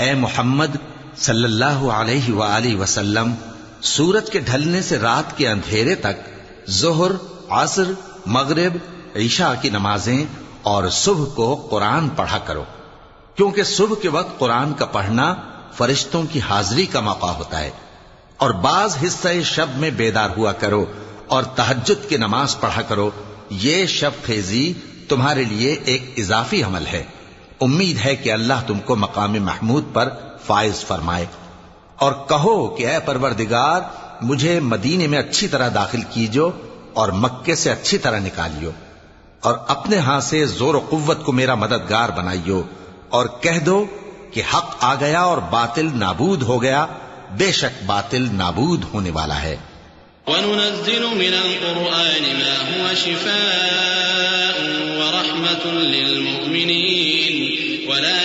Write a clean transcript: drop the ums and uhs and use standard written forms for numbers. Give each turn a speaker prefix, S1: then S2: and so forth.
S1: اے محمد صلی اللہ علیہ وآلہ وسلم، سورج کے ڈھلنے سے رات کے اندھیرے تک ظہر، عصر، مغرب، عشاء کی نمازیں اور صبح کو قرآن پڑھا کرو، کیونکہ صبح کے وقت قرآن کا پڑھنا فرشتوں کی حاضری کا موقع ہوتا ہے، اور بعض حصہ شب میں بیدار ہوا کرو اور تہجد کی نماز پڑھا کرو، یہ شب خیزی تمہارے لیے ایک اضافی عمل ہے۔ امید ہے کہ اللہ تم کو مقام محمود پر فائز فرمائے۔ اور کہو کہ اے پروردگار، مجھے مدینے میں اچھی طرح داخل کیجو اور مکے سے اچھی طرح نکالیو، اور اپنے ہاں سے زور و قوت کو میرا مددگار بنائیو، اور کہہ دو کہ حق آ گیا اور باطل نابود ہو گیا، بے شک باطل نابود ہونے والا ہے۔
S2: وَنُنَزِّلُ مِنَ الْقُرْآنِ مَا هُوَ شِفَاءٌ وَرَحْمَةٌ لِّلْمُؤْمِنِينَ وَلَا